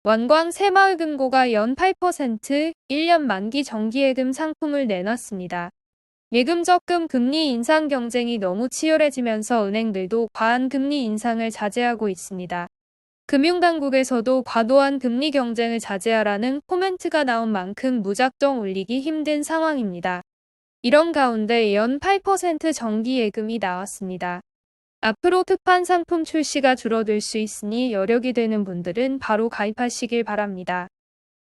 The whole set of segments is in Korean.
원광 새마을금고가 연 8%, 1년 만기 정기예금 상품을 내놨습니다. 예금 적금 금리 인상 경쟁이 너무 치열해지면서 은행들도 과한 금리 인상을 자제하고 있습니다. 금융당국에서도 과도한 금리 경쟁을 자제하라는 코멘트가 나온 만큼 무작정 올리기 힘든 상황입니다. 이런 가운데 연 8% 정기예금이 나왔습니다. 앞으로 특판 상품 출시가 줄어들 수 있으니 여력이 되는 분들은 바로 가입하시길 바랍니다.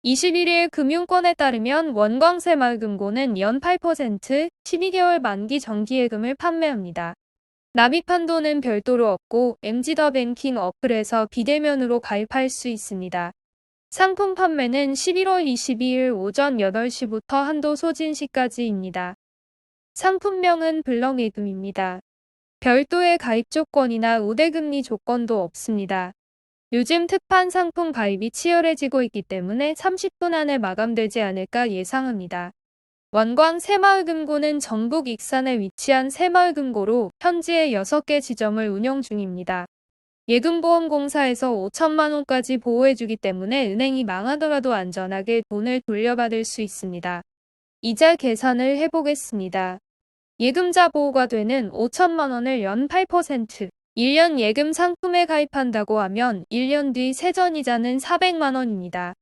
21일 금융권에 따르면 원광새마을금고는 연 8%, 12개월 만기 정기예금을 판매합니다. 납입한도는 별도로 없고 MG더뱅킹 어플에서 비대면으로 가입할 수 있습니다. 상품 판매는 11월 22일 오전 8시부터 한도 소진 시까지입니다. 상품명은 블럭예금입니다. 별도의 가입 조건이나 우대금리 조건도 없습니다. 요즘 특판 상품 가입이 치열해지고 있기 때문에 30분 안에 마감되지 않을까 예상합니다. 원광 새마을금고는 전북 익산에 위치한 새마을금고로 현지에 6개 지점을 운영 중입니다. 예금보험공사에서 5천만 원까지 보호해주기 때문에 은행이 망하더라도 안전하게 돈을 돌려받을 수 있습니다. 이자 계산을 해보겠습니다. 예금자 보호가 되는 5천만 원을 연 8%, 1년 예금 상품에 가입한다고 하면 1년 뒤 세전이자는 400만 원입니다.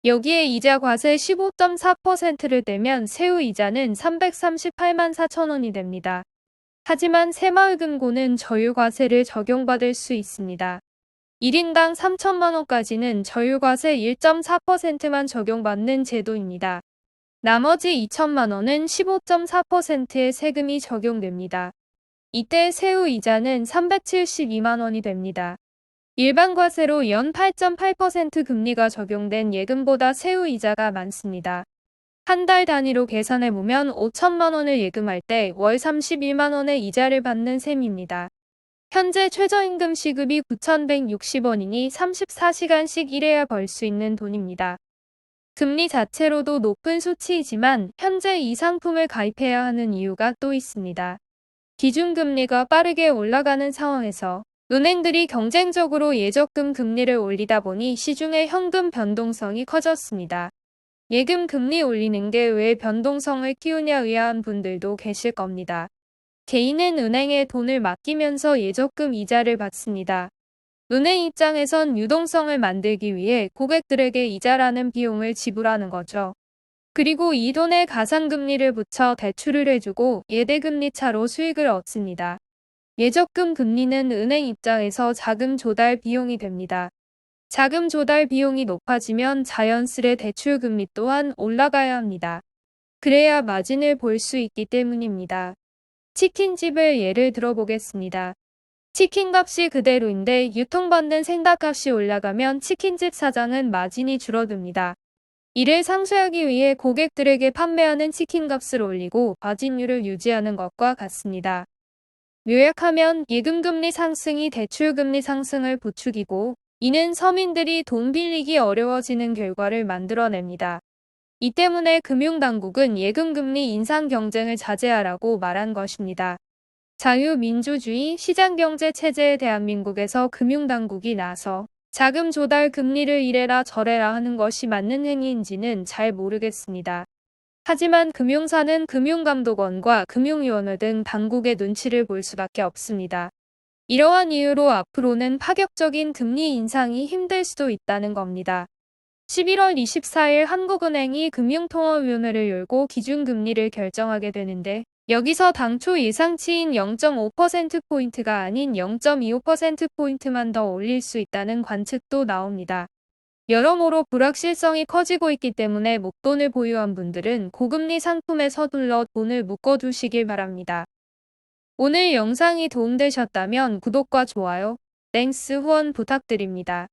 여기에 이자 과세 15.4%를 떼면 세후 이자는 338만 4천 원이 됩니다. 하지만 새마을금고는 저율과세를 적용받을 수 있습니다. 1인당 3천만 원까지는 저율과세 1.4%만 적용받는 제도입니다. 나머지 2천만 원은 15.4%의 세금이 적용됩니다. 이때 세후 이자는 372만 원이 됩니다. 일반 과세로 연 8.8% 금리가 적용된 예금보다 세후 이자가 많습니다. 한 달 단위로 계산해보면 5천만 원을 예금할 때 월 31만 원의 이자를 받는 셈입니다. 현재 최저임금 시급이 9,160원이니 34시간씩 일해야 벌 수 있는 돈입니다. 금리 자체로도 높은 수치이지만 현재 이 상품을 가입해야 하는 이유가 또 있습니다. 기준금리가 빠르게 올라가는 상황에서 은행들이 경쟁적으로 예적금 금리를 올리다 보니 시중의 현금 변동성이 커졌습니다. 예금 금리 올리는 게 왜 변동성을 키우냐 의아한 분들도 계실 겁니다. 개인은 은행에 돈을 맡기면서 예적금 이자를 받습니다. 은행 입장에선 유동성을 만들기 위해 고객들에게 이자라는 비용을 지불하는 거죠. 그리고 이 돈에 가상금리를 붙여 대출을 해주고 예대금리 차로 수익을 얻습니다. 예적금 금리는 은행 입장에서 자금 조달 비용이 됩니다. 자금 조달 비용이 높아지면 자연스레 대출 금리 또한 올라가야 합니다. 그래야 마진을 볼 수 있기 때문입니다. 치킨집을 예를 들어보겠습니다. 치킨값이 그대로인데 유통받는 생닭값이 올라가면 치킨집 사장은 마진이 줄어듭니다. 이를 상쇄하기 위해 고객들에게 판매하는 치킨값을 올리고 마진율을 유지하는 것과 같습니다. 요약하면 예금금리 상승이 대출금리 상승을 부추기고 이는 서민들이 돈 빌리기 어려워지는 결과를 만들어냅니다. 이 때문에 금융당국은 예금금리 인상 경쟁을 자제하라고 말한 것입니다. 자유민주주의 시장경제 체제의 대한민국에서 금융당국이 나서 자금 조달 금리를 이래라 저래라 하는 것이 맞는 행위인지는 잘 모르겠습니다. 하지만 금융사는 금융감독원과 금융위원회 등 당국의 눈치를 볼 수밖에 없습니다. 이러한 이유로 앞으로는 파격적인 금리 인상이 힘들 수도 있다는 겁니다. 11월 24일 한국은행이 금융통화위원회를 열고 기준금리를 결정하게 되는데 여기서 당초 예상치인 0.5%포인트가 아닌 0.25%포인트만 더 올릴 수 있다는 관측도 나옵니다. 여러모로 불확실성이 커지고 있기 때문에 목돈을 보유한 분들은 고금리 상품에 서둘러 돈을 묶어두시길 바랍니다. 오늘 영상이 도움되셨다면 구독과 좋아요, 땡스 후원 부탁드립니다.